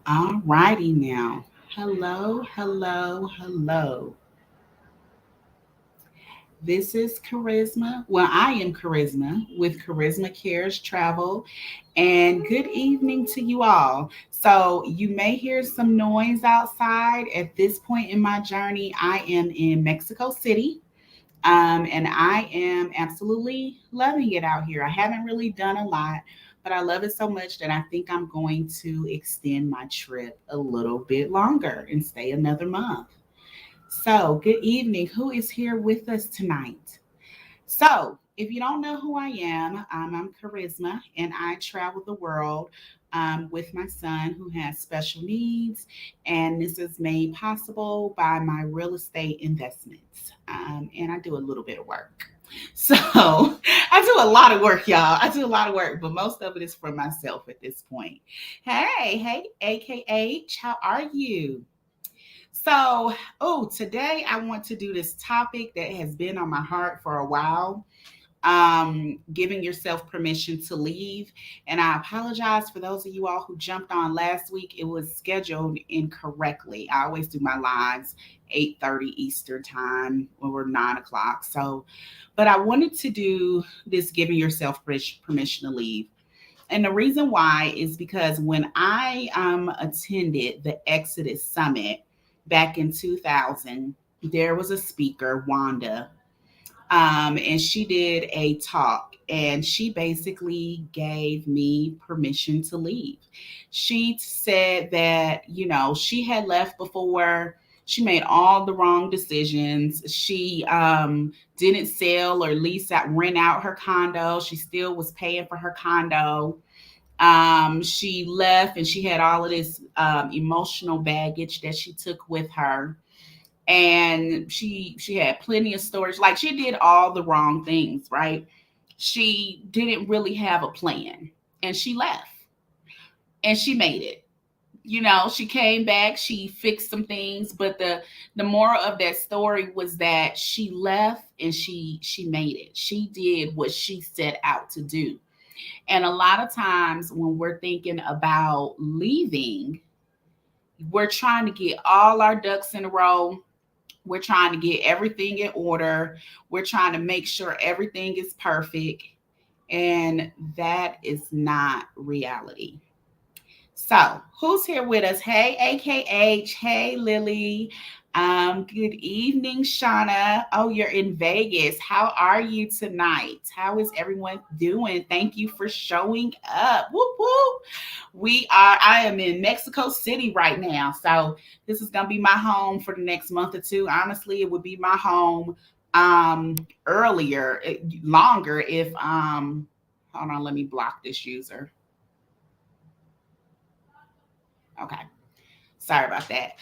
All righty now. Hello, hello, hello. This is Charisma. Well, I am Charisma with Charisma Cares Travel. And good evening to you all. So, you may hear some noise outside. At this point in my journey, I am in Mexico City. And I am absolutely loving it out here. I haven't really done a lot, but I love it so much that I think I'm going to extend my trip a little bit longer and stay another month. So, good evening. Who is here with us tonight? So, if you don't know who I am, I'm Charisma and I travel the world with my son who has special needs. And this is made possible by my real estate investments. And I do a little bit of work. So, I do a lot of work, y'all. I do a lot of work, but most of it is for myself at this point. Hey, AKH, how are you? So, today I want to do this topic that has been on my heart for a while, giving yourself permission to leave. And I apologize for those of you all who jumped on last week. It was scheduled incorrectly. I always do my lives 8:30 Eastern time or 9 o'clock. So, but I wanted to do this giving yourself permission to leave. And the reason why is because when I attended the Exodus Summit back in 2000, there was a speaker, Wanda, and she did a talk and she basically gave me permission to leave. She said that, she had left before. She made all the wrong decisions. She didn't sell or lease out, rent out her condo. She still was paying for her condo. She left and she had all of this emotional baggage that she took with her, and she had plenty of storage. Like, she did all the wrong things, right? She didn't really have a plan, and she left and she made it. She came back, she fixed some things, but the moral of that story was that she left and she made it. She did what she set out to do. And a lot of times when we're thinking about leaving, we're trying to get all our ducks in a row. We're trying to get everything in order. We're trying to make sure everything is perfect. And that is not reality. So, who's here with us? Hey, AKH. Hey, Lily. Good evening, Shauna. Oh, you're in Vegas. How are you tonight? How is everyone doing? Thank you for showing up. Whoop whoop. I am in Mexico City right now. So this is gonna be my home for the next month or two. Honestly, it would be my home longer if hold on, let me block this user. Okay. Sorry about that.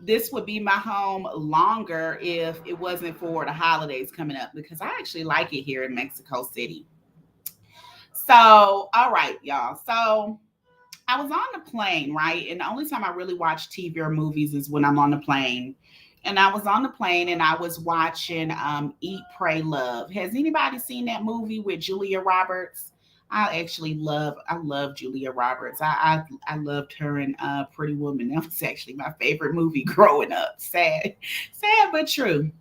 This would be my home longer if it wasn't for the holidays coming up, because I actually like it here in Mexico City. So, all right, y'all. So, I was on the plane, right? And the only time I really watch TV or movies is when I'm on the plane. And I was on the plane and I was watching Eat, Pray, Love. Has anybody seen that movie with Julia Roberts? I love Julia Roberts. I loved her in Pretty Woman. That was actually my favorite movie growing up. Sad but true.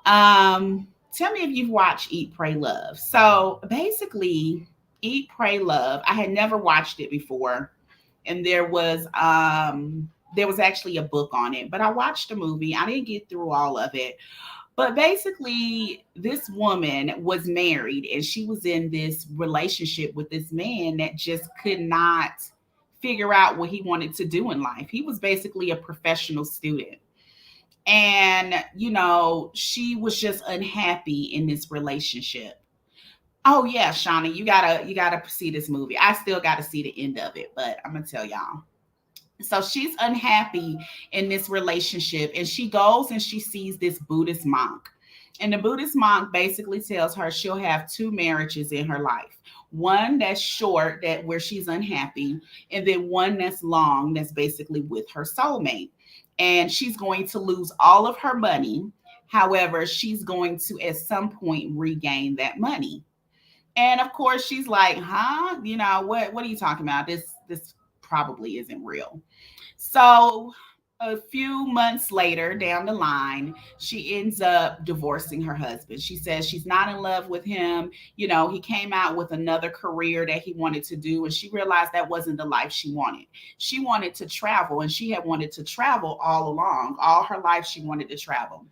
Tell me if you've watched Eat, Pray, Love. So basically, Eat, Pray, Love. I had never watched it before, and there was actually a book on it, but I watched the movie. I didn't get through all of it. But basically, this woman was married and she was in this relationship with this man that just could not figure out what he wanted to do in life. He was basically a professional student. And, she was just unhappy in this relationship. Oh yeah, Shauna, you gotta see this movie. I still gotta see the end of it, but I'm gonna tell y'all. So she's unhappy in this relationship, and she goes and she sees this Buddhist monk. And the Buddhist monk basically tells her she'll have two marriages in her life. One that's short, that where she's unhappy, and then one that's long, that's basically with her soulmate. And she's going to lose all of her money. However, she's going to at some point regain that money. And of course, she's like, "Huh? What are you talking about? This probably isn't real. So a few months later down the line, she ends up divorcing her husband. She says she's not in love with him. You know, he came out with another career that he wanted to do, and she realized that wasn't the life she wanted. She wanted to travel, and she had wanted to travel all along. All her life, she wanted to travel.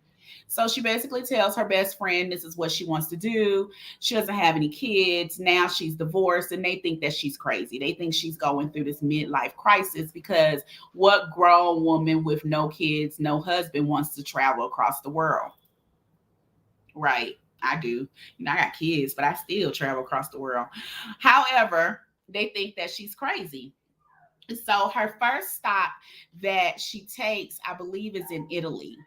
So she basically tells her best friend this is what she wants to do. She doesn't have any kids. Now she's divorced, and they think that she's crazy. They think she's going through this midlife crisis because what grown woman with no kids, no husband wants to travel across the world? Right. I do. You know, I got kids, but I still travel across the world. However, they think that she's crazy. So her first stop that she takes, I believe, is in Italy.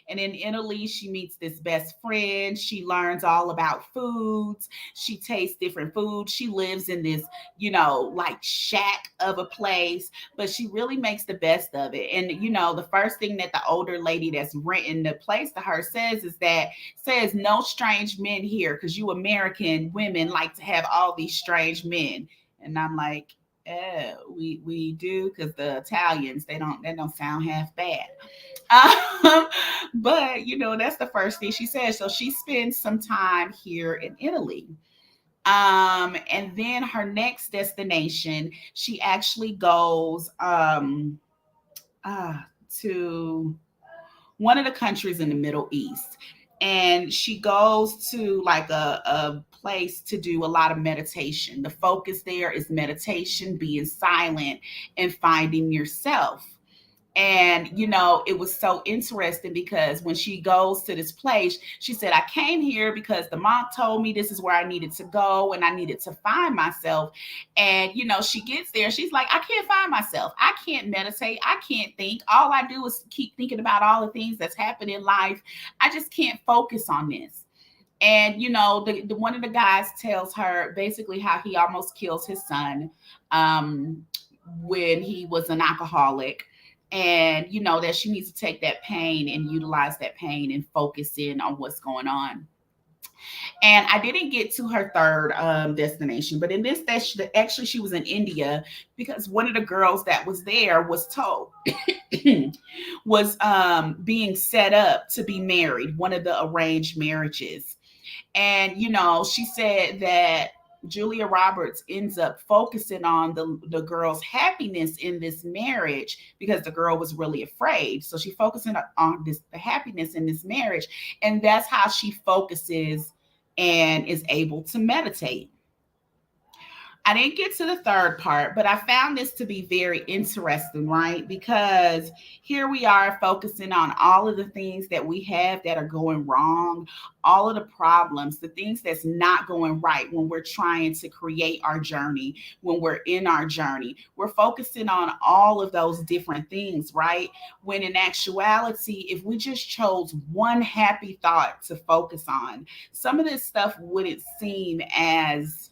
And in Italy, she meets this best friend. She learns all about foods. She tastes different foods. She lives in this, like shack of a place, but she really makes the best of it. And, the first thing that the older lady that's renting the place to her says, no strange men here, because you American women like to have all these strange men. And I'm like, we do, because the Italians, they don't sound half bad. Um, but that's the first thing she says. So she spends some time here in Italy. And then her next destination, she actually goes uh, to one of the countries in the Middle East. And she goes to like a place to do a lot of meditation. The focus there is meditation, being silent, and finding yourself. And, it was so interesting because when she goes to this place, she said, I came here because the monk told me this is where I needed to go and I needed to find myself. And, she gets there. She's like, I can't find myself. I can't meditate. I can't think. All I do is keep thinking about all the things that's happened in life. I just can't focus on this. And the one of the guys tells her basically how he almost kills his son when he was an alcoholic, and that she needs to take that pain and utilize that pain and focus in on what's going on. And I didn't get to her third destination, but in this actually she was in India, because one of the girls that was there was told was being set up to be married, one of the arranged marriages. And, she said that Julia Roberts ends up focusing on the girl's happiness in this marriage because the girl was really afraid. So she focusing on the happiness in this marriage. And that's how she focuses and is able to meditate. I didn't get to the third part, but I found this to be very interesting, right? Because here we are focusing on all of the things that we have that are going wrong, all of the problems, the things that's not going right when we're trying to create our journey, when we're in our journey. We're focusing on all of those different things, right? When in actuality, if we just chose one happy thought to focus on, some of this stuff wouldn't seem as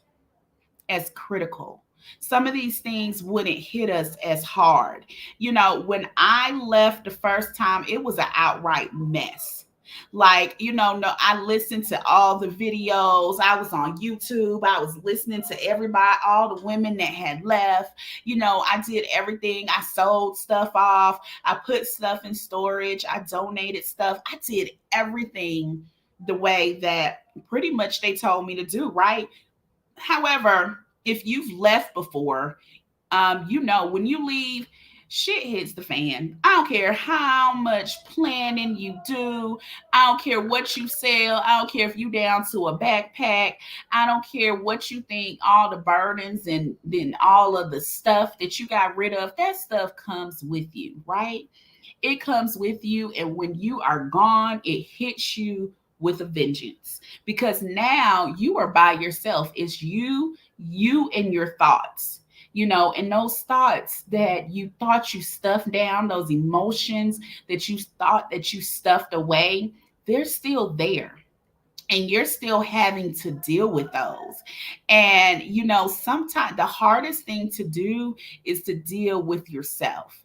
critical. Some of these things wouldn't hit us as hard. When I left the first time, it was an outright mess. Like, no, I listened to all the videos. I was on YouTube. I was listening to everybody, all the women that had left. I did everything. I sold stuff off. I put stuff in storage. I donated stuff. I did everything the way that pretty much they told me to do, right? However, if you've left before, when you leave, shit hits the fan. I don't care how much planning you do. I don't care what you sell. I don't care if you down to a backpack. I don't care what you think, all the burdens and then all of the stuff that you got rid of. That stuff comes with you, right? It comes with you. And when you are gone, it hits you with a vengeance, because now you are by yourself. It's you and your thoughts, and those thoughts that you thought you stuffed down, those emotions that you thought that you stuffed away, they're still there. And you're still having to deal with those. And, sometimes the hardest thing to do is to deal with yourself.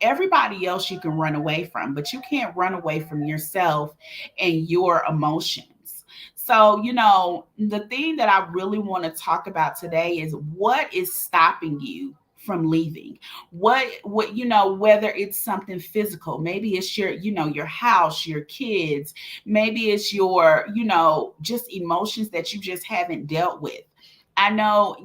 Everybody else you can run away from, but you can't run away from yourself and your emotions. So, the thing that I really want to talk about today is what is stopping you from leaving? What whether it's something physical, maybe it's your house, your kids, maybe it's your just emotions that you just haven't dealt with. I know,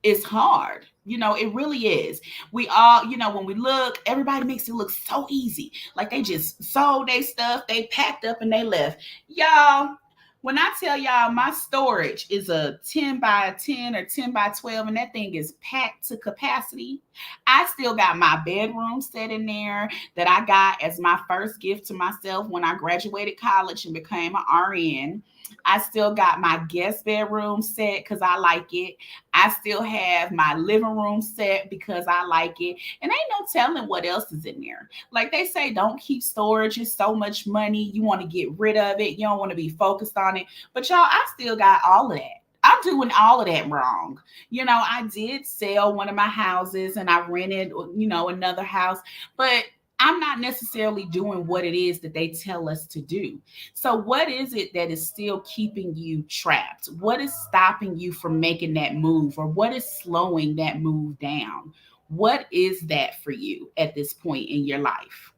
it's hard. It really is. We all, when we look, everybody makes it look so easy. Like they just sold their stuff, they packed up and they left. Y'all, when I tell y'all my storage is a 10 by 10 or 10 by 12 and that thing is packed to capacity, I still got my bedroom set in there that I got as my first gift to myself when I graduated college and became an RN. I still got my guest bedroom set because I like it. I still have my living room set because I like it. And ain't no telling what else is in there. Like they say, don't keep storage. It's so much money. You want to get rid of it. You don't want to be focused on it. But y'all, I still got all of that. I'm doing all of that wrong. I did sell one of my houses and I rented, another house, but I'm not necessarily doing what it is that they tell us to do. So, what is it that is still keeping you trapped? What is stopping you from making that move, or what is slowing that move down? What is that for you at this point in your life?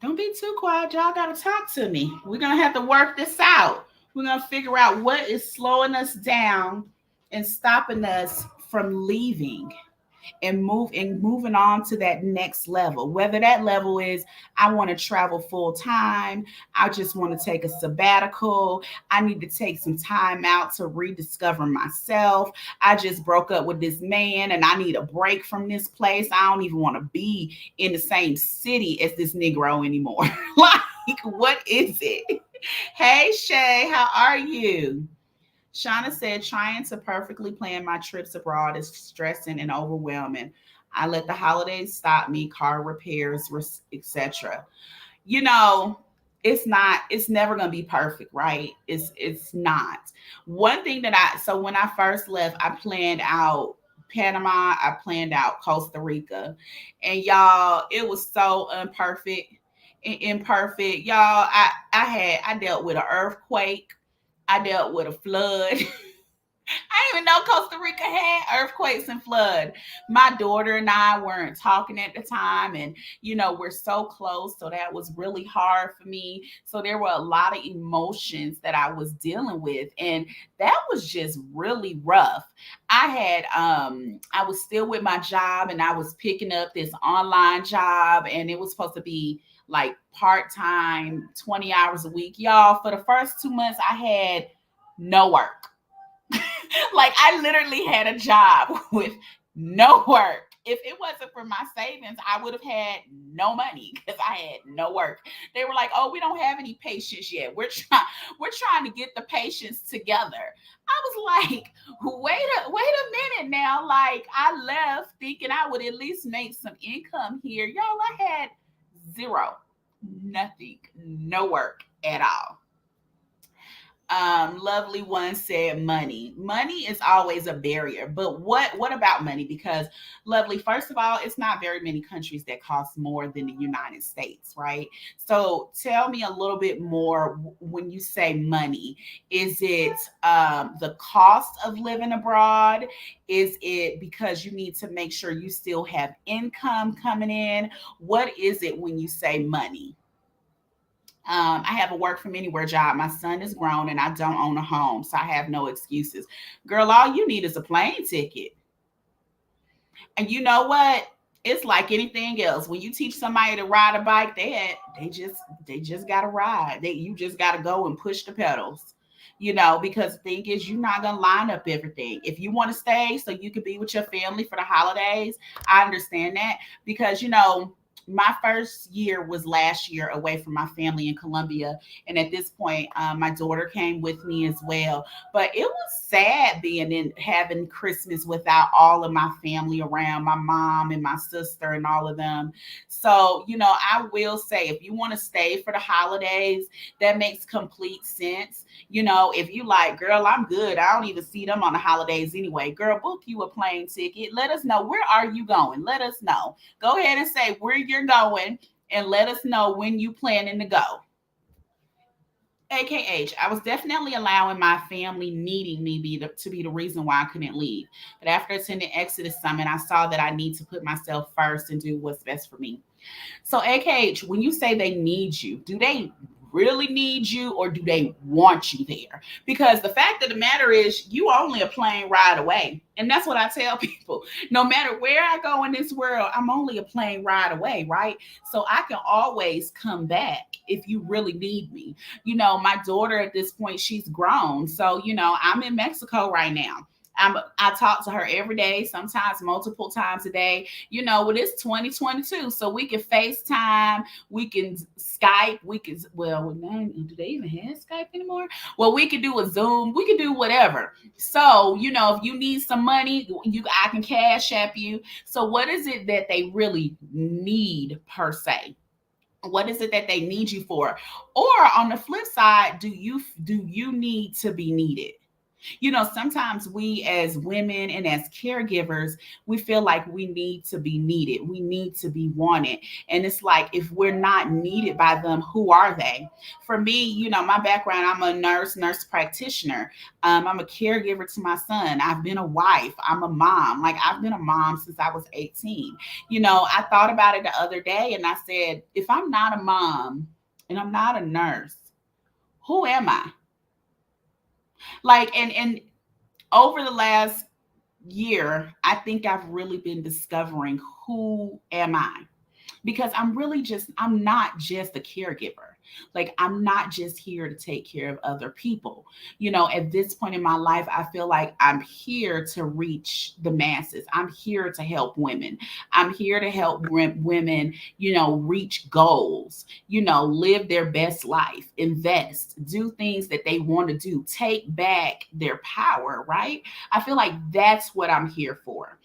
Don't be too quiet. Y'all got to talk to me. We're going to have to work this out. We're going to figure out what is slowing us down and stopping us from leaving and moving on to that next level. Whether that level is I want to travel full time, I just want to take a sabbatical, I need to take some time out to rediscover myself, I just broke up with this man and I need a break from this place, I don't even want to be in the same city as this Negro anymore. Like, what is it? Hey Shay, how are you? Shauna said, trying to perfectly plan my trips abroad is stressing and overwhelming. I let the holidays stop me, car repairs, etc. You know, it's never going to be perfect, right? It's not. One thing so when I first left, I planned out Panama, I planned out Costa Rica. And y'all, it was so imperfect. Y'all, I dealt with an earthquake. I dealt with a flood. I didn't even know Costa Rica had earthquakes and flood. My daughter and I weren't talking at the time, and we're so close, so that was really hard for me. So there were a lot of emotions that I was dealing with, and that was just really rough. I was still with my job, and I was picking up this online job, and it was supposed to be like part-time, 20 hours a week. Y'all, for the first 2 months, I had no work. Like I literally had a job with no work. If it wasn't for my savings, I would have had no money because I had no work. They were like, "Oh, we don't have any patients yet. We're trying to get the patients together." I was like, wait a minute now. Like I left thinking I would at least make some income here. Y'all, I had zero, nothing, no work at all. Lovely one said money is always a barrier, but what about money? Because lovely, first of all, it's not very many countries that cost more than the United States, right? So tell me a little bit more. When you say money, is it the cost of living abroad? Is it because you need to make sure you still have income coming in? What is it when you say money? I have a work from anywhere job. My son is grown and I don't own a home, so I have no excuses. Girl, all you need is a plane ticket. And you know what? It's like anything else. When you teach somebody to ride a bike, they just gotta ride. You just gotta go and push the pedals. Because the thing is, you're not gonna line up everything. If you want to stay so you can be with your family for the holidays, I understand that. Because my first year was last year away from my family in Colombia. And at this point, my daughter came with me as well. But it was sad having Christmas without all of my family around, my mom and my sister and all of them. So, I will say, if you want to stay for the holidays, that makes complete sense. If you like, girl, I'm good, I don't even see them on the holidays anyway. Girl, book you a plane ticket. Let us know, where are you going? Let us know. Go ahead and say where you're going and let us know when you planning to go. AKH, I was definitely allowing my family needing me to be the reason why I couldn't leave. But after attending Exodus Summit, I saw that I need to put myself first and do what's best for me. So, AKH, when you say they need you, do they really need you or do they want you there? Because the fact of the matter is, you are only a plane ride away. And that's what I tell people. No matter where I go in this world, I'm only a plane ride away, right? So I can always come back if you really need me. My daughter at this point, she's grown. So, I'm in Mexico right now. I talk to her every day, sometimes multiple times a day. Well, it's 2022, so we can FaceTime, we can Skype, do they even have Skype anymore? Well, we can do a Zoom, we can do whatever. So, if you need some money, I can cash app you. So, what is it that they really need per se? What is it that they need you for? Or on the flip side, do you need to be needed? Sometimes we as women and as caregivers, we feel like we need to be needed. We need to be wanted. And it's like, if we're not needed by them, who are they? For me, my background, I'm a nurse practitioner. I'm a caregiver to my son. I've been a wife. I'm a mom. Like, I've been a mom since I was 18. I thought about it the other day and I said, if I'm not a mom and I'm not a nurse, who am I? Like, and over the last year, I think I've really been discovering, who am I? Because I'm not just a caregiver. Like, I'm not just here to take care of other people. At this point in my life, I feel like I'm here to reach the masses. I'm here to help women. I'm here to help women, reach goals, live their best life, invest, do things that they want to do, take back their power, right? I feel like that's what I'm here for.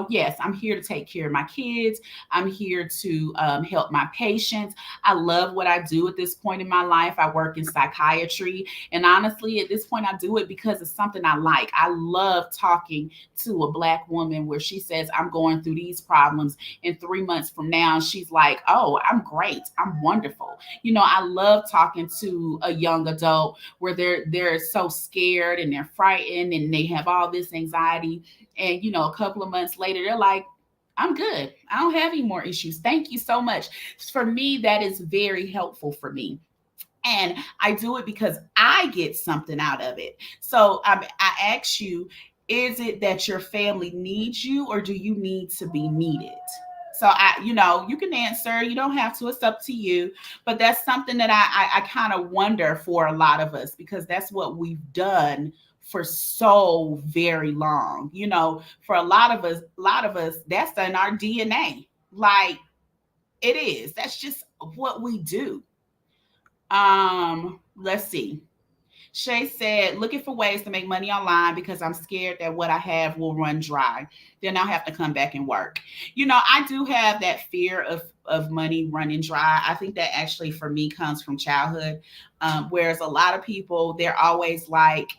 Yes, I'm here to take care of my kids. I'm here to help my patients. I love what I do at this point in my life. I work in psychiatry. And honestly, at this point, I do it because it's something I like. I love talking to a Black woman where she says, I'm going through these problems. And 3 months from now, she's like, oh, I'm great. I'm wonderful. I love talking to a young adult where they're so scared and they're frightened and they have all this anxiety. And, a couple of months later, they're like, I'm good. I don't have any more issues. Thank you so much. For me, that is very helpful for me. And I do it because I get something out of it. So I ask you, is it that your family needs you or do you need to be needed? So you can answer. You don't have to. It's up to you. But that's something that I kind of wonder for a lot of us, because that's what we've done for so very long. For a lot of us, that's in our DNA. Like, it is. That's just what we do. Let's see. Shay said, looking for ways to make money online because I'm scared that what I have will run dry. Then I'll have to come back and work. I do have that fear of money running dry. I think that actually for me comes from childhood. Whereas a lot of people, they're always like,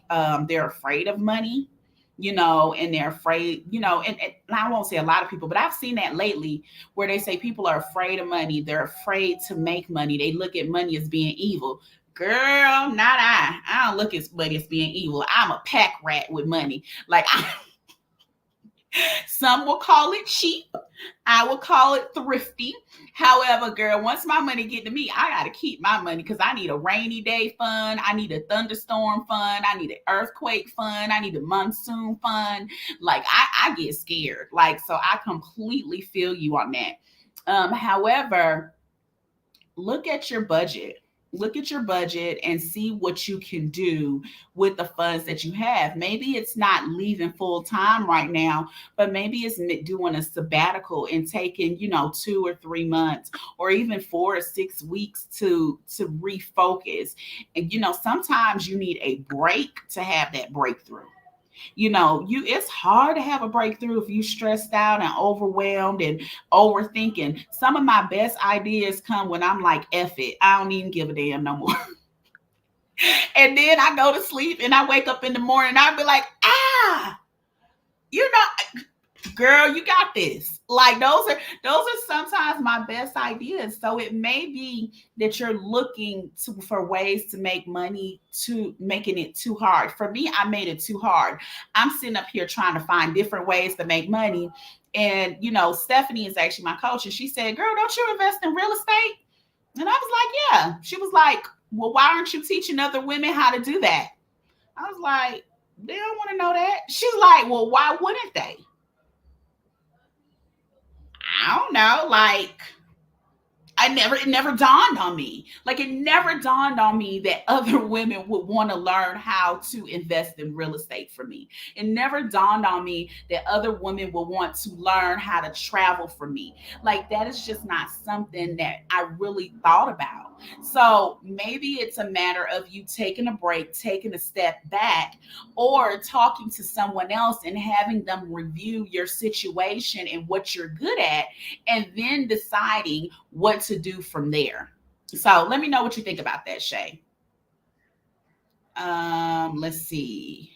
they're afraid of money, and they're afraid, and I won't say a lot of people, but I've seen that lately where they say people are afraid of money. They're afraid to make money. They look at money as being evil. Girl, not I. I don't look at money as being evil. I'm a pack rat with money. Like, some will call it cheap. I will call it thrifty. However, girl, once my money get to me, I got to keep my money because I need a rainy day fund. I need a thunderstorm fund. I need an earthquake fund. I need a monsoon fund. Like, I get scared. Like, so I completely feel you on that. However, look at your budget. Look at your budget and see what you can do with the funds that you have. Maybe it's not leaving full time right now, but maybe it's doing a sabbatical and taking, 2 or 3 months or even 4 or 6 weeks to refocus. And sometimes you need a break to have that breakthrough. It's hard to have a breakthrough if you stressed out and overwhelmed and overthinking. Some of my best ideas come when I'm like, F it, I don't even give a damn no more. And then I go to sleep and I wake up in the morning and I'll be like, you know Girl, you got this. Like those are sometimes my best ideas. So it may be that you're looking for ways to make money, to making it too hard. For me, I made it too hard. I'm sitting up here trying to find different ways to make money. And Stephanie is actually my coach, and she said, "Girl, don't you invest in real estate?" And I was like, "Yeah." She was like, "Well, why aren't you teaching other women how to do that?" I was like, "They don't want to know that." She's like, "Well, why wouldn't they?" I don't know. Like, it never dawned on me. Like, it never dawned on me that other women would want to learn how to invest in real estate for me. It never dawned on me that other women would want to learn how to travel for me. Like, that is just not something that I really thought about. So maybe it's a matter of you taking a break, taking a step back, or talking to someone else and having them review your situation and what you're good at, and then deciding what to do from there. So let me know what you think about that, Shay. Let's see.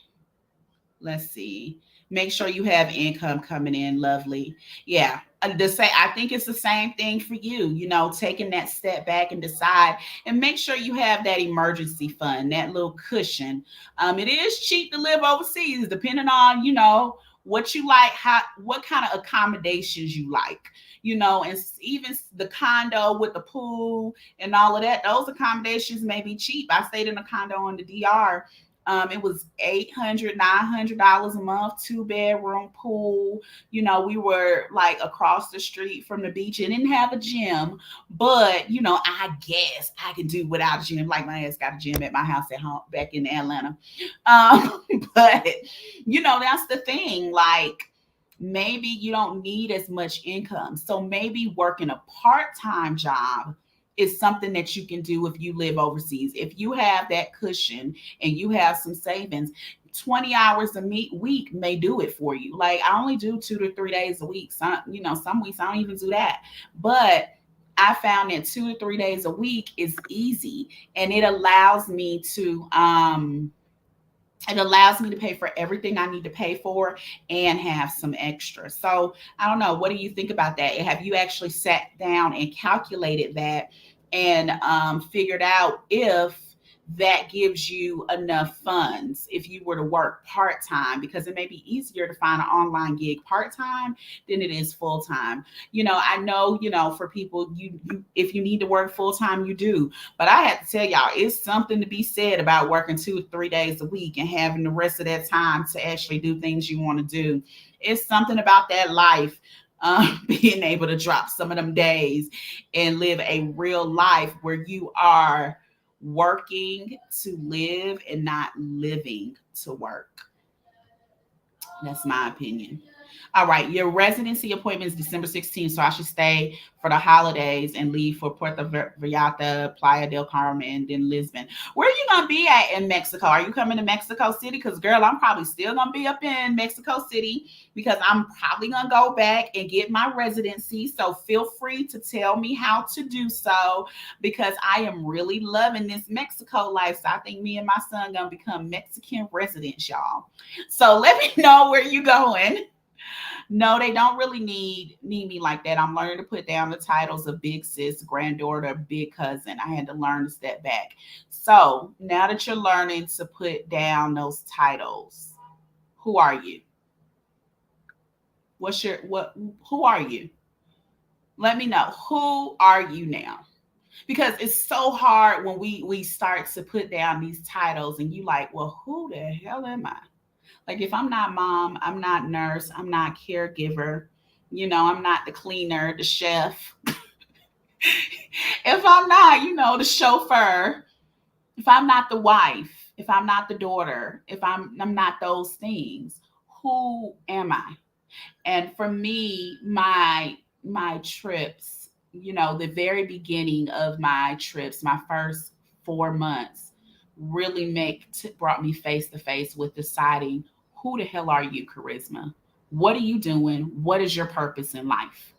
Let's see. Make sure you have income coming in. Lovely. Yeah. I think it's the same thing for you, taking that step back and decide, and make sure you have that emergency fund, that little cushion. It is cheap to live overseas, depending on, what you like, what kind of accommodations you like, and even the condo with the pool and all of that, those accommodations may be cheap. I stayed in a condo in the DR. It was $800, $900 a month, 2 bedroom pool. We were like across the street from the beach. It didn't have a gym, but I guess I can do without a gym. Like, my ass got a gym at my house at home back in Atlanta. Um, but that's the thing. Like, maybe you don't need as much income. So maybe working a part-time job is something that you can do if you live overseas. If you have that cushion and you have some savings, 20 hours a week may do it for you. Like, I only do 2 to 3 days a week. Some weeks I don't even do that. But I found that 2 to 3 days a week is easy, and it allows me to pay for everything I need to pay for and have some extra. So I don't know. What do you think about that? Have you actually sat down and calculated that, and figured out if that gives you enough funds if you were to work part time? Because it may be easier to find an online gig part time than it is full time. I know, for people, you if you need to work full time, you do. But I have to tell y'all, it's something to be said about working 2 or 3 days a week and having the rest of that time to actually do things you want to do. It's something about that life. Being able to drop some of them days and live a real life where you are working to live and not living to work. That's my opinion. All right, your residency appointment is December 16th, so I should stay for the holidays and leave for Puerto Vallarta, Playa del Carmen, then Lisbon. Where are you gonna be at in Mexico? Are you coming to Mexico City? Because, girl, I'm probably still gonna be up in Mexico City, because I'm probably gonna go back and get my residency. So feel free to tell me how to do so, because I am really loving this Mexico life. So I think me and my son gonna become Mexican residents, y'all. So let me know where you going. No, they don't really need me like that. I'm learning to put down the titles of big sis, granddaughter, big cousin. I had to learn to step back. So now that you're learning to put down those titles, who are you? Who are you? Let me know. Who are you now? Because it's so hard when we start to put down these titles and you like, well, who the hell am I? Like, if I'm not mom, I'm not nurse, I'm not caregiver, I'm not the cleaner, the chef. If I'm not, the chauffeur, if I'm not the wife, if I'm not the daughter, if I'm not those things, who am I? And for me, my trips, the very beginning of my trips, my first 4 months, really brought me face to face with deciding, who the hell are you, Charisma? What are you doing? What is your purpose in life?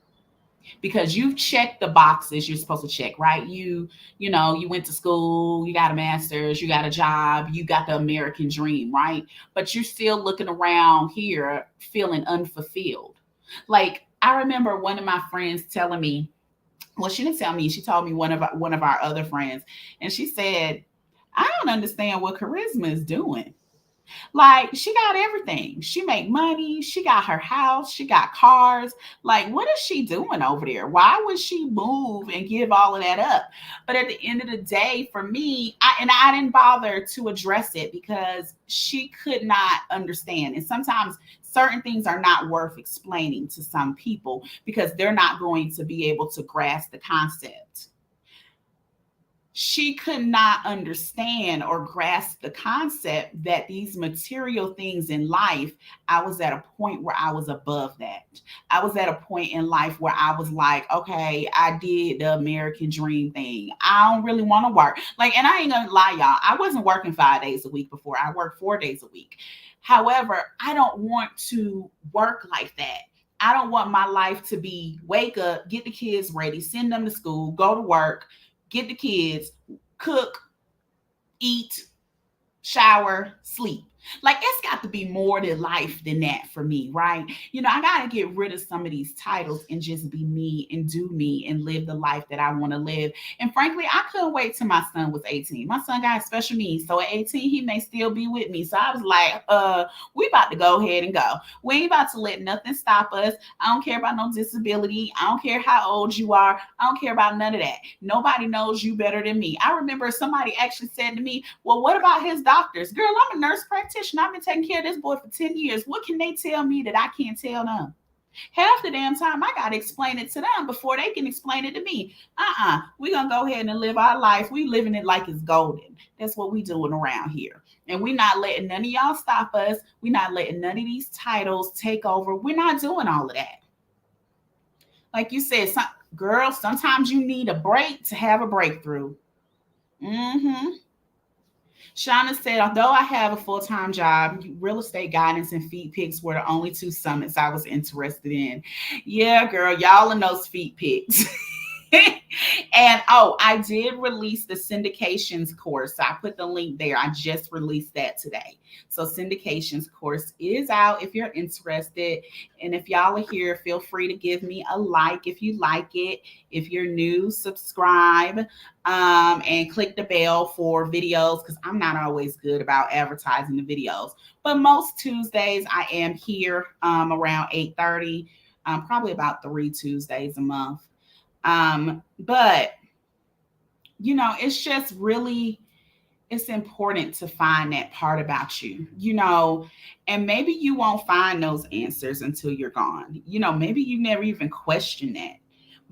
Because you've checked the boxes you're supposed to check, right? You went to school, you got a master's, you got a job, you got the American dream, right? But you're still looking around here feeling unfulfilled. Like, I remember one of my friends telling me, well, she didn't tell me, she told me one of our other friends, and she said, I don't understand what Charisma is doing. Like, she got everything. She make money. She got her house. She got cars. Like, what is she doing over there? Why would she move and give all of that up? But at the end of the day, for me, I didn't bother to address it because she could not understand. And sometimes certain things are not worth explaining to some people because they're not going to be able to grasp the concept. She could not understand or grasp the concept that these material things in life, I was at a point where I was above that. I was at a point in life where I was like, okay, I did the American dream thing. I don't really want to work. Like, and I ain't gonna lie, y'all, I wasn't working 5 days a week before. I worked 4 days a week. However, I don't want to work like that. I don't want my life to be wake up, get the kids ready, send them to school, go to work, get the kids, cook, eat, shower, sleep. Like, it's got to be more to life than that for me, right? I got to get rid of some of these titles and just be me and do me and live the life that I want to live. And frankly, I couldn't wait till my son was 18. My son got special needs. So at 18, he may still be with me. So I was like, we about to go ahead and go. We ain't about to let nothing stop us. I don't care about no disability. I don't care how old you are. I don't care about none of that. Nobody knows you better than me. I remember somebody actually said to me, well, what about his doctors? Girl, I'm a nurse practitioner. I've been taking care of this boy for 10 years. What can they tell me that I can't tell them? Half the damn time I got to explain it to them before they can explain it to me. We're going to go ahead and live our life. We living it like it's golden. That's what we doing around here. And we're not letting none of y'all stop us. We're not letting none of these titles take over. We're not doing all of that. Like you said, girl, sometimes you need a break to have a breakthrough. Mm-hmm. Shauna said, although I have a full-time job, real estate guidance and feet pics were the only two summits I was interested in. Yeah, girl, y'all in those feet pics. And I did release the syndications course. So I put the link there. I just released that today. So syndications course is out if you're interested. And if y'all are here, feel free to give me a like if you like it. If you're new, subscribe and click the bell for videos because I'm not always good about advertising the videos. But most Tuesdays I am here around 8:30, probably about 3 Tuesdays a month. But it's just really, it's important to find that part about you, and maybe you won't find those answers until you're gone. Maybe you never even question that.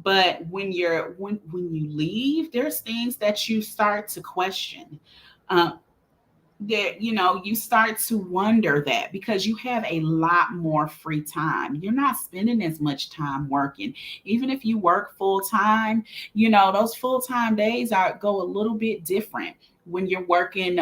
But when you leave, there's things that you start to question. That you start to wonder that because you have a lot more free time. You're not spending as much time working. Even if you work full time, those full time days go a little bit different when you're working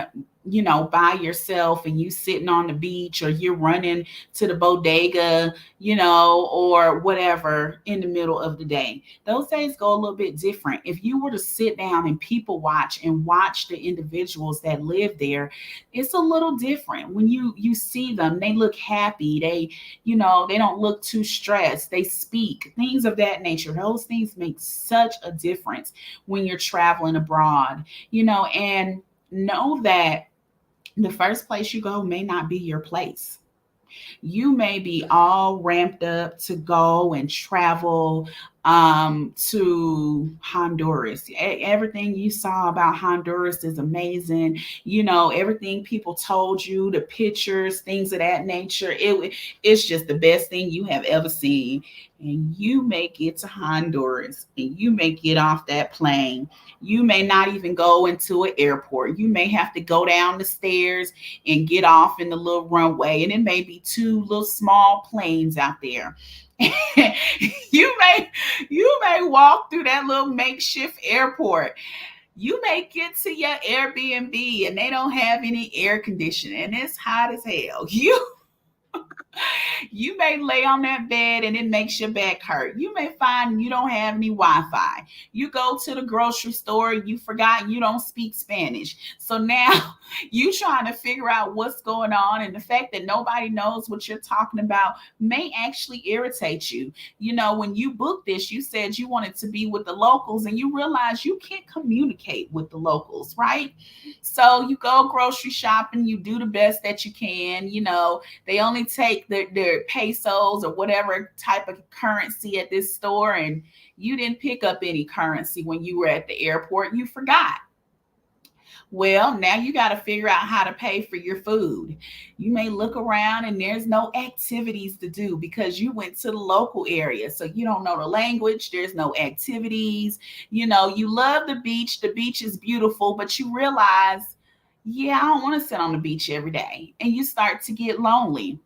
by yourself and you sitting on the beach or you're running to the bodega, or whatever in the middle of the day. Those days go a little bit different. If you were to sit down and people watch and watch the individuals that live there, it's a little different. When you see them, they look happy. They don't look too stressed. They speak, things of that nature. Those things make such a difference when you're traveling abroad, and know that the first place you go may not be your place. You may be all ramped up to go and travel to Honduras. Everything you saw about Honduras is amazing. Everything people told you, the pictures, things of that nature. It's just the best thing you have ever seen. And you may get to Honduras and you may get off that plane. You may not even go into an airport. You may have to go down the stairs and get off in the little runway. And it may be two little small planes out there. you may walk through that little makeshift airport. You may get to your Airbnb and they don't have any air conditioning and it's hot as hell. You may lay on that bed and it makes your back hurt. You may find you don't have any Wi-Fi. You go to the grocery store, you forgot you don't speak Spanish. So now you trying to figure out what's going on, and the fact that nobody knows what you're talking about may actually irritate you. You know, when you booked this, you said you wanted to be with the locals, and you realize you can't communicate with the locals, right? So you go grocery shopping, you do the best that you can. You know, they only take their pesos or whatever type of currency at this store, and you didn't pick up any currency when you were at the airport. You forgot. Well, now you got to figure out how to pay for your food. You may look around and there's no activities to do because you went to the local area. So you don't know the language, there's no activities. You know, you love the beach is beautiful, but you realize, yeah, I don't want to sit on the beach every day. And you start to get lonely.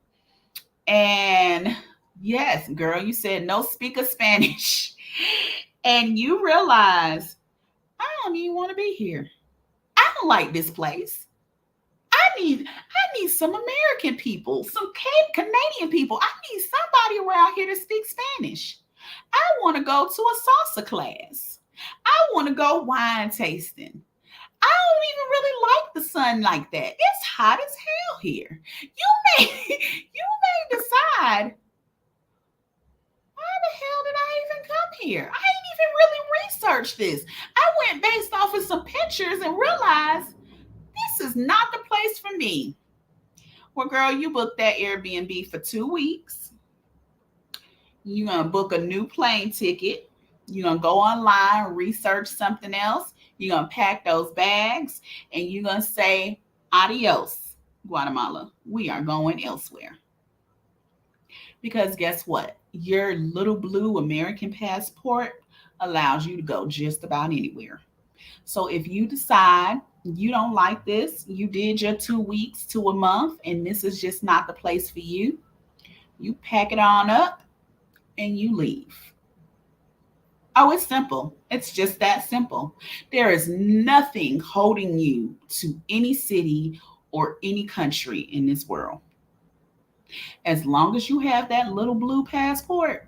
And yes, girl, you said no speak of Spanish. And you realize, I don't even want to be here. I don't like this place. I need some American people, some Canadian people. I need somebody around here to speak Spanish. I want to go to a salsa class. I want to go wine tasting. I don't even really like the sun like that. It's hot as hell here. You may you may decide, why the hell did I even come here? I ain't even really researched this. I went based off of some pictures and realized this is not the place for me. Well, girl, you booked that Airbnb for 2 weeks. You're going to book a new plane ticket. You're going to go online, research something else. You're going to pack those bags and you're going to say, adios, Guatemala. We are going elsewhere. Because guess what? Your little blue American passport allows you to go just about anywhere. So if you decide you don't like this, you did your 2 weeks to a month, and this is just not the place for you, you pack it on up and you leave. Oh, it's simple. It's just that simple. There is nothing holding you to any city or any country in this world. As long as you have that little blue passport,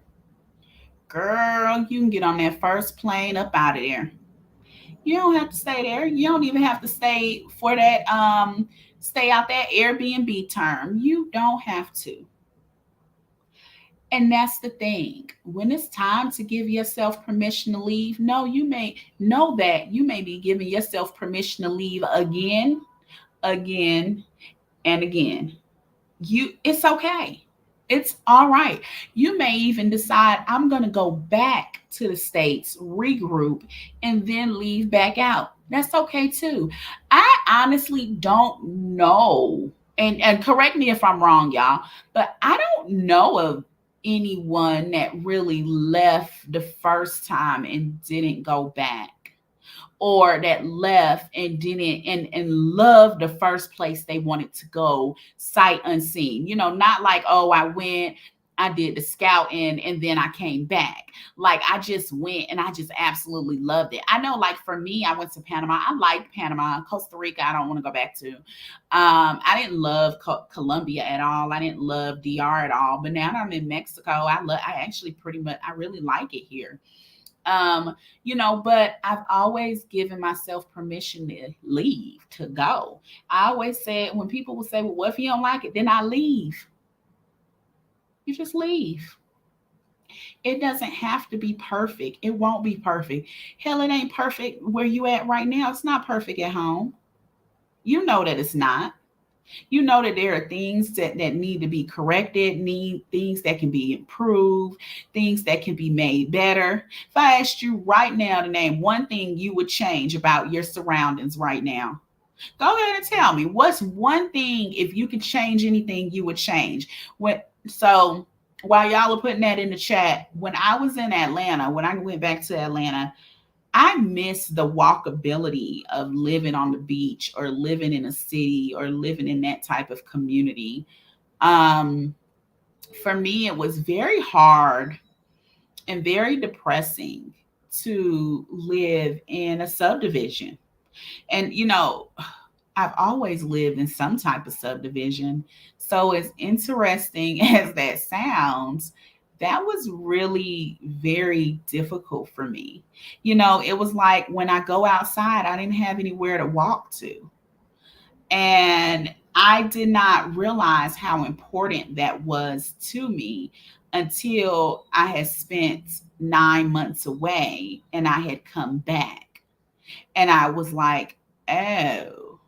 girl, you can get on that first plane up out of there. You don't have to stay there. You don't even have to stay for that stay out that Airbnb term. You don't have to. And that's the thing. When it's time to give yourself permission to leave, no, you may know that you may be giving yourself permission to leave again, again, and again. It's okay. It's all right. You may even decide, I'm going to go back to the States, regroup, and then leave back out. That's okay too. I honestly don't know. And correct me if I'm wrong, y'all, but I don't know of anyone that really left the first time and didn't go back, or that left and didn't and loved the first place they wanted to go sight unseen. You know, not like, oh, I went, I did the scouting and then I came back. Like I just went and I just absolutely loved it. I know, like for me, I went to Panama. I liked Panama. Costa Rica, I don't want to go back to. I didn't love Colombia at all. I didn't love DR at all. But now that I'm in Mexico, I actually pretty much, I really like it here. You know, but I've always given myself permission to leave, to go. I always said, when people would say, well, what if you don't like it? Then I leave. You just leave. It doesn't have to be perfect. It won't be perfect. Hell, it ain't perfect where you at right now. It's not perfect at home. You know that it's not. You know that there are things that need to be corrected, need things that can be improved, things that can be made better. If I asked you right now to name one thing you would change about your surroundings right now, go ahead and tell me, what's one thing, if you could change anything, you would change. So while y'all are putting that in the chat, when I was in Atlanta, when I went back to Atlanta, I miss the walkability of living on the beach or living in a city or living in that type of community. Um, for me, it was very hard and very depressing to live in a subdivision. And, you know, I've always lived in some type of subdivision. So, as interesting as that sounds, that was really very difficult for me. It was like when I go outside, I didn't have anywhere to walk to. And I did not realize how important that was to me until I had spent 9 months away and I had come back. And I was like, oh,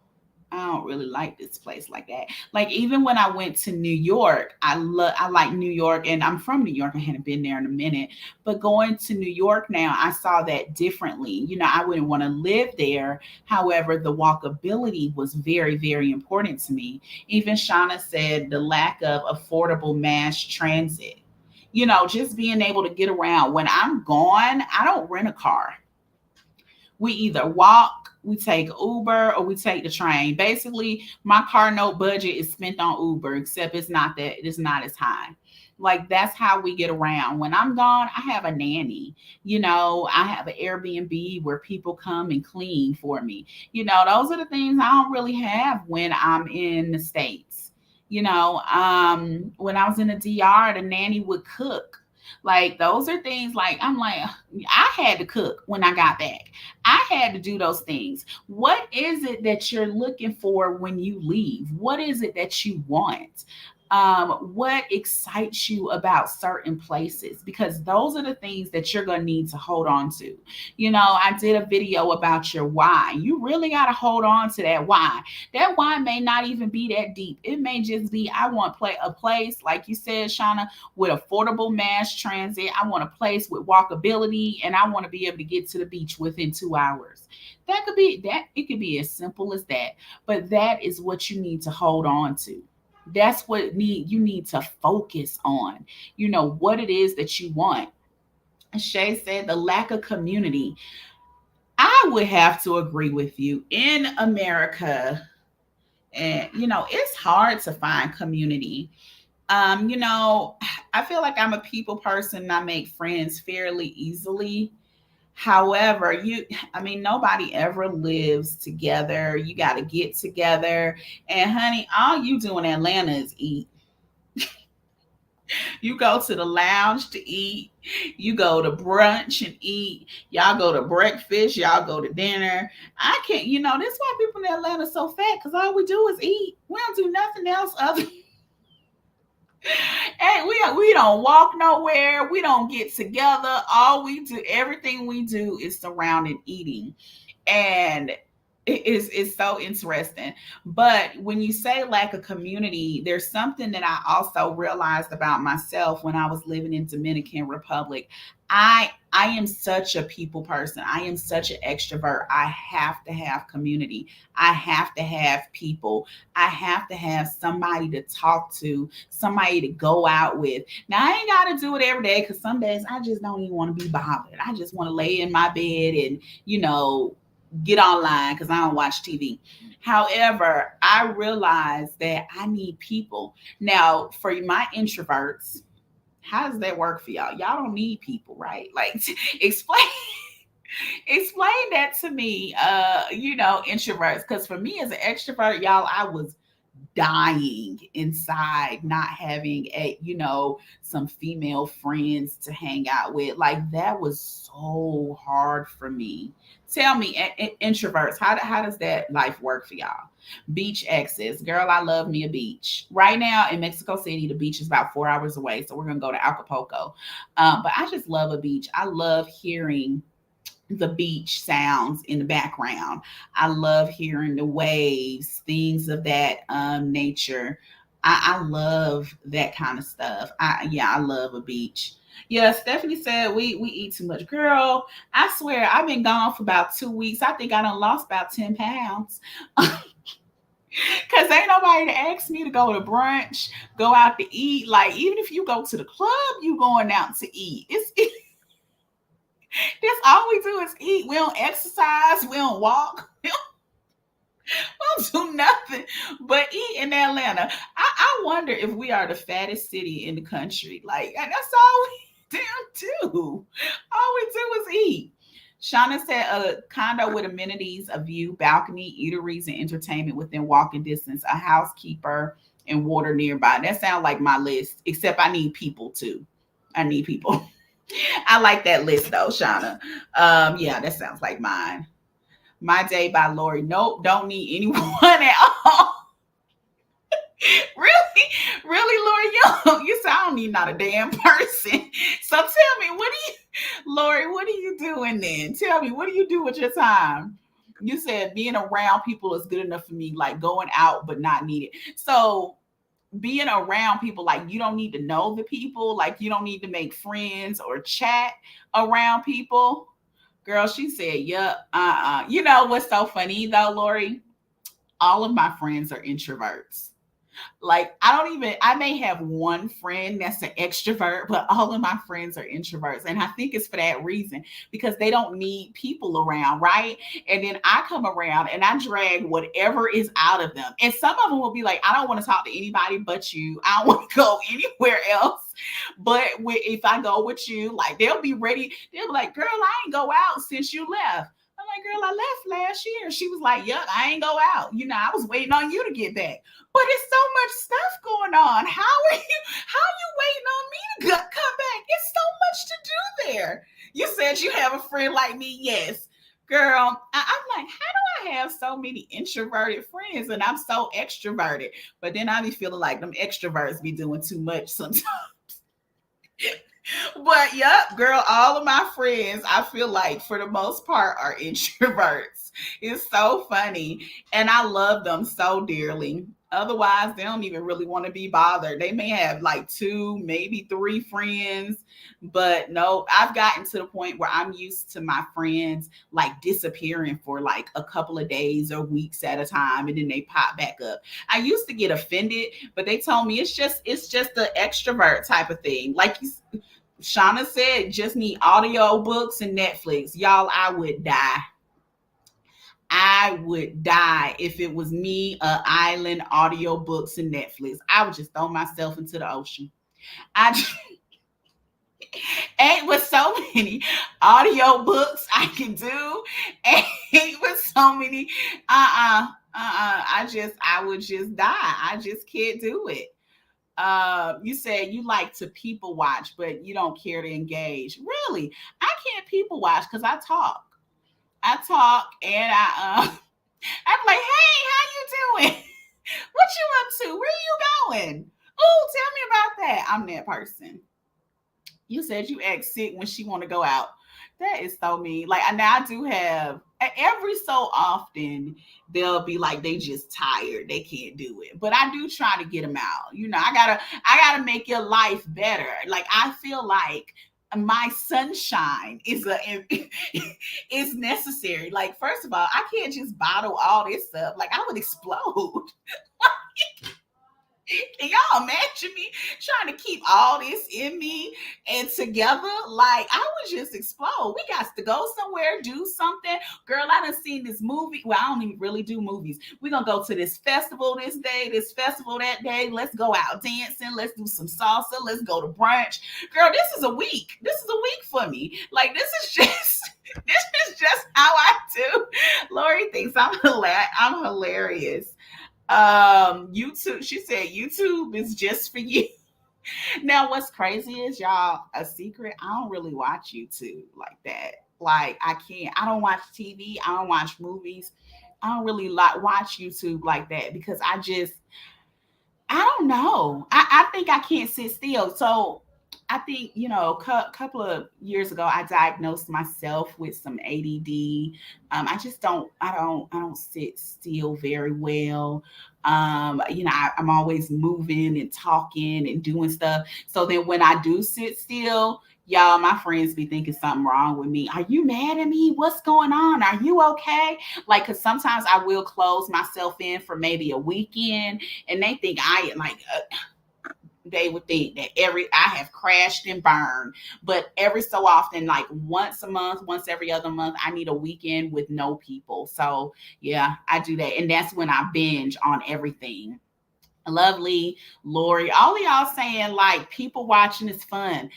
I don't really like this place like that. Like even when I went to New York, I like New York, and I'm from New York. I hadn't been there in a minute, but going to New York now, I saw that differently. I wouldn't want to live there. However, the walkability was very, very important to me. Even Shauna said the lack of affordable mass transit. Just being able to get around. When I'm gone, I don't rent a car. We either walk, we take Uber, or we take the train. Basically, my car note budget is spent on Uber, except it's not as high. Like that's how we get around. When I'm gone, I have a nanny. I have an Airbnb where people come and clean for me. Those are the things I don't really have when I'm in the States. When I was in the DR, the nanny would cook. Like those are things like I'm like I had to cook when I got back. I had to do those things. What is it that you're looking for when you leave? What is it that you want? What excites you about certain places? Because those are the things that you're going to need to hold on to. I did a video about your why. You really got to hold on to that why. That why may not even be that deep. It may just be, I want a place, like you said, Shauna, with affordable mass transit. I want a place with walkability, and I want to be able to get to the beach within 2 hours. That could be that. It could be as simple as that. But that is what you need to hold on to. That's what you need to focus on. What it is that you want. Shay said the lack of community. I would have to agree with you. In America, and it's hard to find community. I feel like I'm a people person and I make friends fairly easily. However, nobody ever lives together. You got to get together. And honey, all you do in Atlanta is eat. You go to the lounge to eat. You go to brunch and eat. Y'all go to breakfast. Y'all go to dinner. I can't, that's why people in Atlanta are so fat, because all we do is eat. We don't do nothing else other. And we don't walk nowhere. We don't get together. All we do, everything we do is surrounded eating. And it's so interesting. But when you say lack of community, there's something that I also realized about myself when I was living in Dominican Republic. I am such a people person. I am such an extrovert. I have to have community. I have to have people. I have to have somebody to talk to, somebody to go out with. Now I ain't got to do it every day, because some days I just don't even want to be bothered. I just want to lay in my bed and get online, because I don't watch TV. However, I realize that I need people. Now, for my introverts, how does that work for y'all? Y'all don't need people, right? Like, explain that to me, introverts. Because for me as an extrovert, y'all, I was dying inside not having some female friends to hang out with. Like that was so hard for me. Tell me, introverts, how does that life work for y'all? Beach access, girl, I love me a beach. Right now in Mexico City, the beach is about 4 hours away, so we're gonna go to Acapulco. But I just love a beach. I love hearing the beach sounds in the background. I love hearing the waves, things of that nature. I love that kind of stuff. I love a beach. Yeah, Stephanie said we eat too much. Girl, I swear I've been gone for about 2 weeks. I think I done lost about 10 pounds. Cause ain't nobody to ask me to go to brunch, go out to eat. Like even if you go to the club, you going out to eat. That's all we do is eat. We don't exercise. We don't walk. We don't do nothing but eat in Atlanta. I wonder if we are the fattest city in the country. Like that's all we damn do. All we do is eat. Shauna said a condo with amenities, a view, balcony, eateries, and entertainment within walking distance, a housekeeper, and water nearby. That sounds like my list, except I need people too. I need people. I like that list though, Shauna. Yeah, that sounds like mine. My Day by Lori. Nope, don't need anyone at all. Really, really, Lori, you say I don't need not a damn person. So tell me, Lori, what are you doing then? Tell me, what do you do with your time? You said being around people is good enough for me, like going out but not needed. So being around people, like you don't need to know the people, like you don't need to make friends or chat around people. Girl, she said, "Yep, You know what's so funny though, Lori? All of my friends are introverts. Like I may have one friend that's an extrovert, but all of my friends are introverts. And I think it's for that reason, because they don't need people around, right? And then I come around and I drag whatever is out of them. And some of them will be like, I don't want to talk to anybody but you. I don't want to go anywhere else. But if I go with you, like they'll be ready. They'll be like, girl, I ain't go out since you left. I'm like, girl, I left last year. She was like, yup, I ain't go out. I was waiting on you to get back. But it's so much stuff going on. How are you waiting on me to come back? It's so much to do there. You said you have a friend like me. Yes. Girl, I'm like, how do I have so many introverted friends and I'm so extroverted? But then I be feeling like them extroverts be doing too much sometimes. But yep, girl, all of my friends, I feel like for the most part, are introverts. It's so funny. And I love them so dearly. Otherwise, they don't even really want to be bothered. They may have like two, maybe three friends. But no, I've gotten to the point where I'm used to my friends like disappearing for like a couple of days or weeks at a time, and then they pop back up. I used to get offended, but they told me it's just the extrovert type of thing. Like Shauna said, just need audio books and Netflix. Y'all, I would die. I would die if it was me, island, audio books, and Netflix. I would just throw myself into the ocean. I just, ain't with so many audio books I can do. Ain't with so many. I would just die. I just can't do it. You said you like to people watch, but you don't care to engage. Really, I can't people watch because I talk. I talk and I'm like, hey, how you doing? What you up to? Where you going? Oh, tell me about that. I'm that person. You said you act sick when she want to go out. That is so mean. Like now I do have every so often they'll be like they just tired, they can't do it. But I do try to get them out. I gotta make your life better. Like I feel like my sunshine is necessary. Like first of all, I can't just bottle all this stuff. Like I would explode. Can y'all imagine me trying to keep all this in me and together? Like I would just explode. We got to go somewhere, do something. Girl, I done seen this movie. Well, I don't even really do movies. We're gonna go to this festival this day, this festival that day. Let's go out dancing. Let's do some salsa. Let's go to brunch. Girl, this is a week. This is a week for me. Like this is just this is just how I do. Lori thinks I'm hilarious. YouTube, she said YouTube is just for you. Now what's crazy is, y'all, a secret, I don't really watch YouTube like that. Like I can't, I don't watch TV, I don't watch movies, I don't really like watch YouTube like that because I don't know. I think I can't sit still. So I think, a couple of years ago, I diagnosed myself with some ADD. I don't sit still very well. I'm always moving and talking and doing stuff. So then when I do sit still, y'all, my friends be thinking something wrong with me. Are you mad at me? What's going on? Are you okay? Like, cause sometimes I will close myself in for maybe a weekend and they think I am like, they would think that I have crashed and burned. But every so often, like once a month, once every other month, I need a weekend with no people. So yeah, I do that. And that's when I binge on everything. Lovely Lori, all of y'all saying like people watching is fun.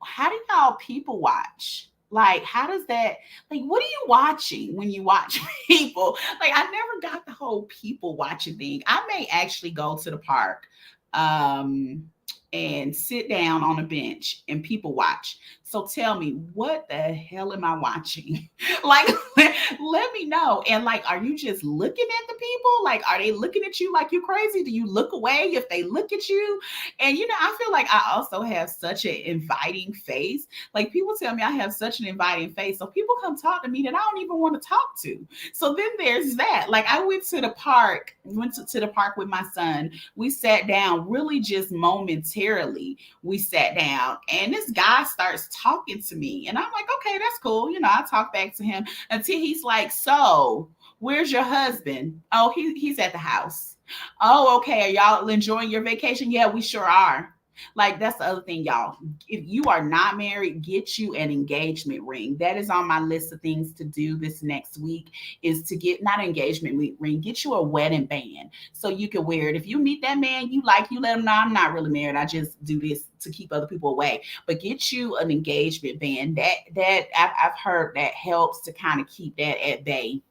How do y'all people watch? Like, how does that, like, what are you watching when you watch people? Like, I never got the whole people watching thing. I may actually go to the park um, and sit down on a bench and people watch. So tell me, what the hell am I watching? Like, let me know. And like, are you just looking at the people? Like, are they looking at you like you crazy? Do you look away if they look at you? And I feel like I also have such an inviting face. Like, people tell me I have such an inviting face. So people come talk to me that I don't even want to talk to. So then there's that. Like, I went to the park with my son. We sat down really just momentarily. We sat down and this guy starts talking to me. And I'm like, okay, that's cool. I talk back to him until he's like, so where's your husband? Oh, he's at the house. Oh, okay. Are y'all enjoying your vacation? Yeah, we sure are. Like, that's the other thing, y'all. If you are not married, get you an engagement ring. That is on my list of things to do this next week, is to get, not an engagement ring, get you a wedding band so you can wear it. If you meet that man you like, you let him know, I'm not really married. I just do this to keep other people away. But get you an engagement band. That I've heard that helps to kind of keep that at bay.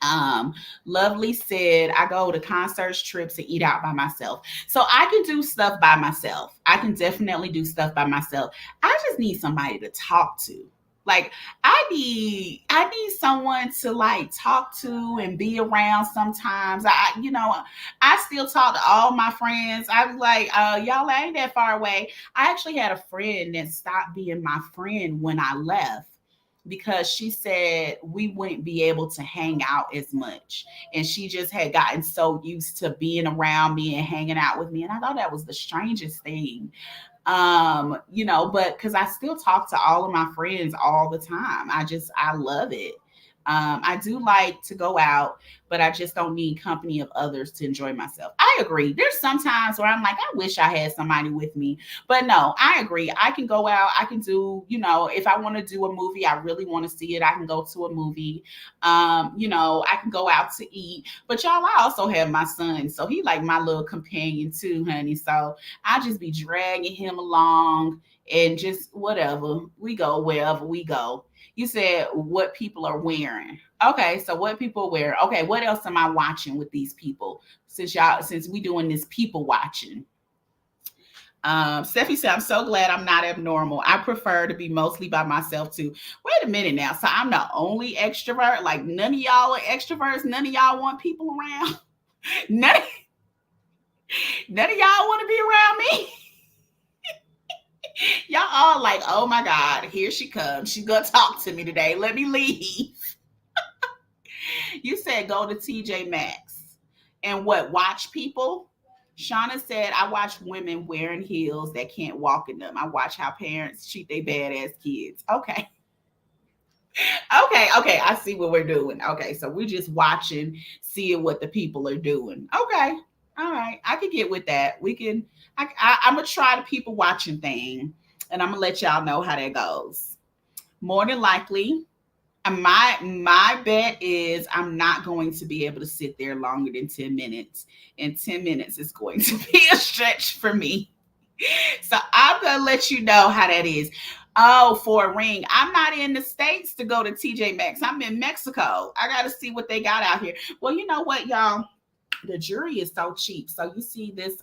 um Lovely said, I go to concerts, trips, and eat out by myself. So I can do stuff by myself. I can definitely do stuff by myself. I just need somebody to talk to. Like, I need someone to like talk to and be around sometimes. I still talk to all my friends. I was like, y'all ain't that far away. I actually had a friend that stopped being my friend when I left because she said we wouldn't be able to hang out as much. And she just had gotten so used to being around me and hanging out with me. And I thought that was the strangest thing. But because I still talk to all of my friends all the time. I love it. I do like to go out, but I just don't need company of others to enjoy myself. I agree. There's some times where I'm like, I wish I had somebody with me. But no, I agree. I can go out. I can do, if I want to do a movie, I really want to see it, I can go to a movie. I can go out to eat. But y'all, I also have my son. So he like my little companion too, honey. So I just be dragging him along and just whatever. We go wherever we go. You said what people are wearing. Okay, so what people wear. Okay, what else am I watching with these people? Since we doing this people watching. Steffi said, I'm so glad I'm not abnormal. I prefer to be mostly by myself too. Wait a minute now. So I'm the only extrovert? Like, none of y'all are extroverts? None of y'all want people around? none, none of y'all want to be around me? Y'all all like, oh my God, here she comes. She's going to talk to me today. Let me leave. You said go to TJ Maxx and what? Watch people? Shauna said, I watch women wearing heels that can't walk in them. I watch how parents treat their badass kids. Okay. Okay. I see what we're doing. Okay. So we're just watching, seeing what the people are doing. Okay. All right. I can get with that. I'm going to try the people watching thing and I'm going to let y'all know how that goes. More than likely, my bet is I'm not going to be able to sit there longer than 10 minutes. And 10 minutes is going to be a stretch for me. So I'm going to let you know how that is. Oh, for a ring. I'm not in the States to go to TJ Maxx. I'm in Mexico. I got to see what they got out here. Well, you know what, y'all? The jewelry is so cheap. So you see this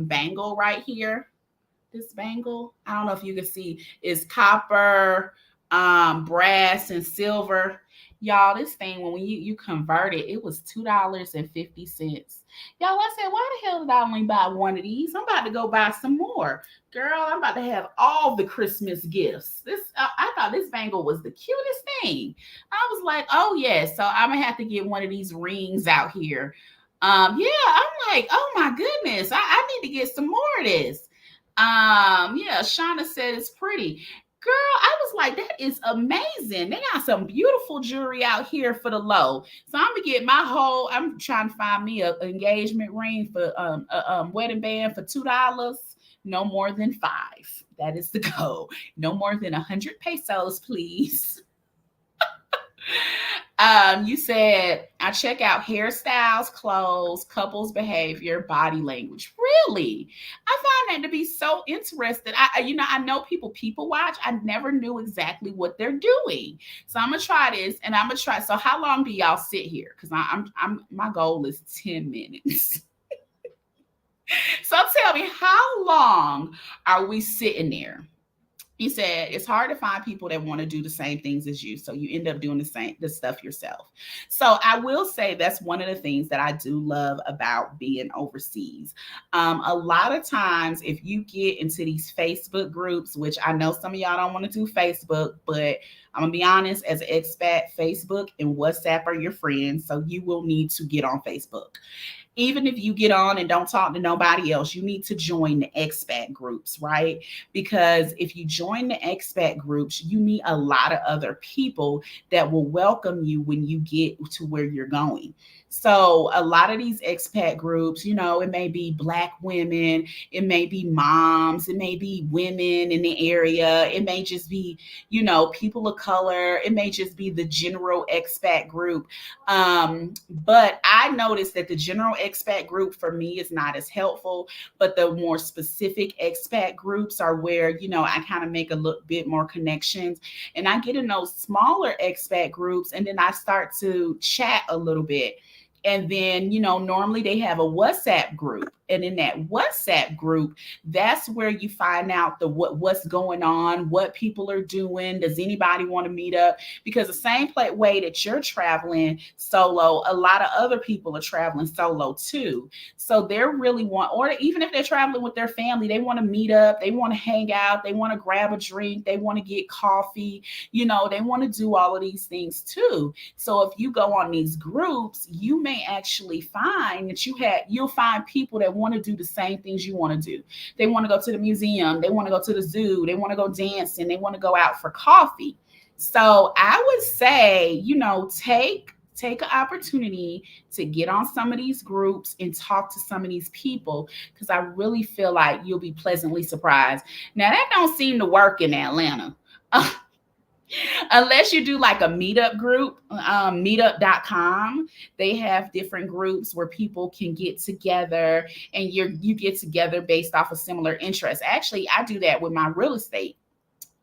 bangle right here? This bangle, I don't know if you can see, is copper, brass, and silver. Y'all, this thing, when you convert it, it was $2.50. Y'all, I said, why the hell did I only buy one of these? I'm about to go buy some more. Girl, I'm about to have all the Christmas gifts. I thought this bangle was the cutest thing. I was like, oh yeah, so I'm gonna have to get one of these rings out here. Yeah, I'm like, oh my goodness, I need to get some more of this. Yeah, Shauna said it's pretty. Girl, I was like, that is amazing. They got some beautiful jewelry out here for the low. So I'm trying to find me an engagement ring for a wedding band for $2. No more than 5. That is the goal. No more than 100 pesos, please. You said I check out hairstyles, clothes, couples behavior, body language. Really? I find that to be so interesting. I know people watch. I never knew exactly what they're doing. So I'm gonna try this, and I'm gonna try. So how long do y'all sit here? Because I'm my goal is 10 minutes. So tell me, how long are we sitting there? He said it's hard to find people that want to do the same things as you, so you end up doing the stuff yourself. So I will say that's one of the things that I do love about being overseas. A lot of times if you get into these Facebook groups, which I know some of y'all don't want to do Facebook, but I'm gonna be honest, as an expat, Facebook and WhatsApp are your friends, so you will need to get on Facebook. Even if you get on and don't talk to nobody else, you need to join the expat groups, right? Because if you join the expat groups, you meet a lot of other people that will welcome you when you get to where you're going. So a lot of these expat groups, it may be Black women, it may be moms, it may be women in the area, it may just be, people of color, it may just be the general expat group. But I noticed that the general expat group for me is not as helpful, but the more specific expat groups are where, I kind of make a little bit more connections, and I get in those smaller expat groups, and then I start to chat a little bit. And then, normally they have a WhatsApp group. And in that WhatsApp group, that's where you find out what's going on, what people are doing. Does anybody want to meet up? Because the same way that you're traveling solo, a lot of other people are traveling solo too. So they're really or even if they're traveling with their family, they want to meet up, they want to hang out, they want to grab a drink, they want to get coffee, they want to do all of these things too. So if you go on these groups, you may actually find that you'll find people that want to do the same things you want to do. They want to go to the museum, they want to go to the zoo, they want to go dancing, they want to go out for coffee. So I would say, take an opportunity to get on some of these groups and talk to some of these people, because I really feel like you'll be pleasantly surprised. Now that don't seem to work in Atlanta. Unless you do like a meetup group, meetup.com. They have different groups where people can get together, and you get together based off of similar interests. Actually, I do that with my real estate.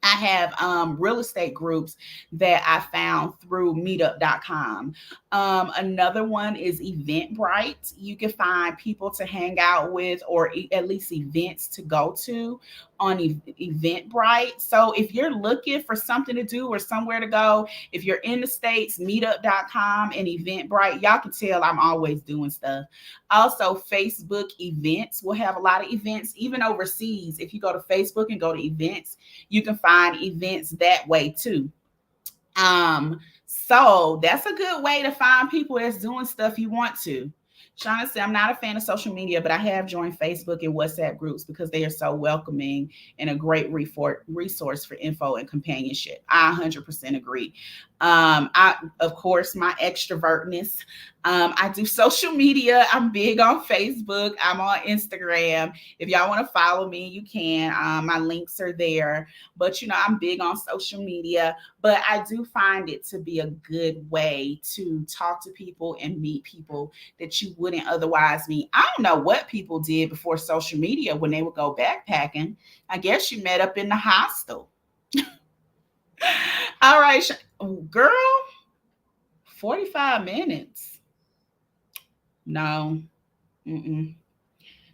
I have real estate groups that I found through meetup.com. Another one is Eventbrite. You can find people to hang out with, or at least events to go to on Eventbrite. So if you're looking for something to do or somewhere to go, if you're in the States, meetup.com and Eventbrite, y'all can tell I'm always doing stuff. Also, Facebook events will have a lot of events, even overseas. If you go to Facebook and go to events, you can find events that way too. So that's a good way to find people that's doing stuff you want to. Shauna said, I'm not a fan of social media, but I have joined Facebook and WhatsApp groups because they are so welcoming and a great resource for info and companionship. I 100% agree. Of course, my extrovertness. I do social media. I'm big on Facebook. I'm on Instagram. If y'all want to follow me, you can. My links are there. But, I'm big on social media. But I do find it to be a good way to talk to people and meet people that you wouldn't otherwise meet. I don't know what people did before social media when they would go backpacking. I guess you met up in the hostel. All right, girl, 45 minutes. No. Mm-mm.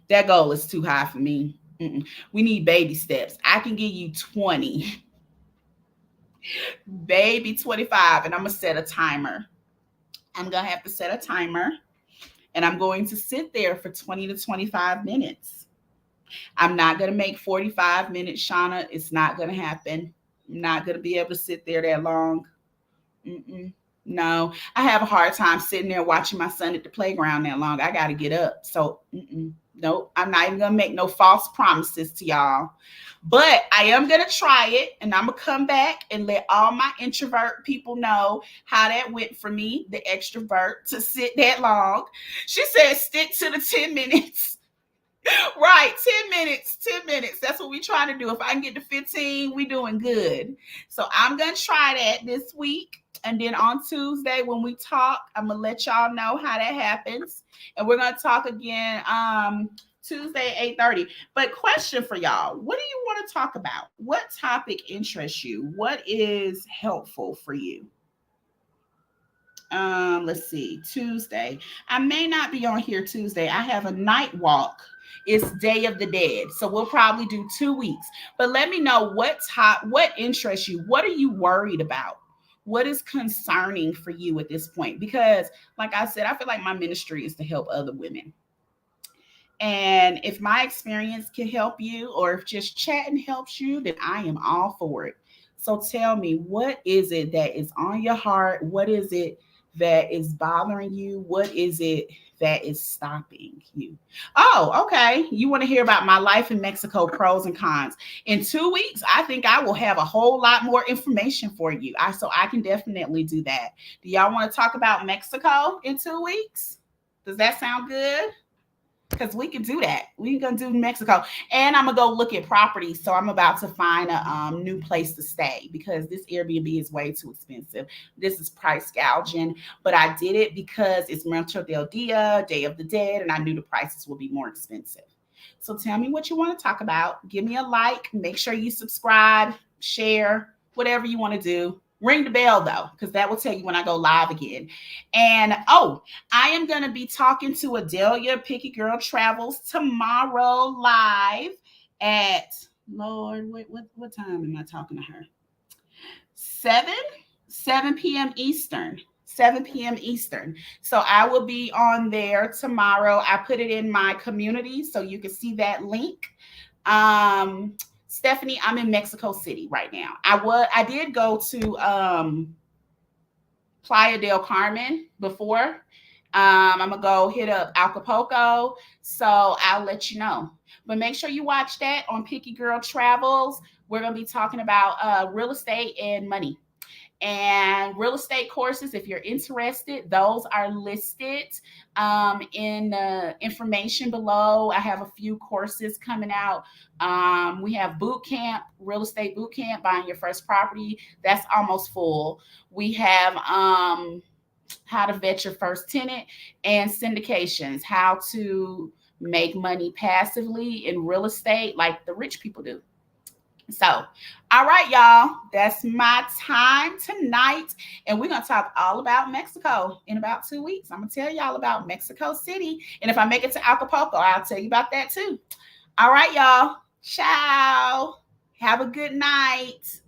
That goal is too high for me. Mm-mm. We need baby steps. I can give you 20. Baby 25, and I'm going to set a timer. I'm going to have to set a timer, and I'm going to sit there for 20 to 25 minutes. I'm not going to make 45 minutes, Shauna. It's not going to happen. I'm not going to be able to sit there that long. Mm-mm. No, I have a hard time sitting there watching my son at the playground that long. I got to get up. So, nope, I'm not even going to make no false promises to y'all. But I am going to try it, and I'm going to come back and let all my introvert people know how that went for me, the extrovert, to sit that long. She said stick to the 10 minutes. Right, 10 minutes, 10 minutes. That's what we're trying to do. If I can get to 15, we're doing good. So I'm going to try that this week. And then on Tuesday, when we talk, I'm going to let y'all know how that happens. And we're going to talk again Tuesday, 8:30. But question for y'all, what do you want to talk about? What topic interests you? What is helpful for you? Let's see, Tuesday. I may not be on here Tuesday. I have a night walk. It's Day of the Dead. So we'll probably do 2 weeks. But let me know what interests you. What are you worried about? What is concerning for you at this point? Because, like I said, I feel like my ministry is to help other women. And if my experience can help you, or if just chatting helps you, then I am all for it. So tell me, what is it that is on your heart? What is it that is bothering you? What is it that is stopping you? Oh, okay. You want to hear about my life in Mexico, pros and cons. In 2 weeks, I think I will have a whole lot more information for you. So I can definitely do that. Do y'all want to talk about Mexico in 2 weeks? Does that sound good? Because we can do that. We're gonna do Mexico, and I'm gonna go look at properties. So I'm about to find a new place to stay because this Airbnb is way too expensive. This is price gouging, but I did it because it's Muerto del Dia, Day of the Dead, and I knew the prices would be more expensive. So tell me what you want to talk about. Give me a like. Make sure you subscribe, share, whatever you want to do. Ring the bell though, because that will tell you when I go live again. And I am going to be talking to Adelia Picky Girl Travels tomorrow live at, Lord, what time am I talking to her? 7 p.m. Eastern. 7 p.m. Eastern. So I will be on there tomorrow. I put it in my community so you can see that link. Stephanie, I'm in Mexico City right now. I did go to Playa del Carmen before. I'm gonna go hit up Acapulco, so I'll let you know. But make sure you watch that on Picky Girl Travels. We're gonna be talking about real estate and money. And real estate courses, if you're interested, those are listed in the information below. I have a few courses coming out. We have boot camp, real estate boot camp, buying your first property. That's almost full. We have how to vet your first tenant, and syndications, how to make money passively in real estate like the rich people do. So, all right, y'all, that's my time tonight. And we're going to talk all about Mexico in about 2 weeks. I'm going to tell y'all about Mexico City. And if I make it to Acapulco, I'll tell you about that too. All right, y'all. Ciao. Have a good night.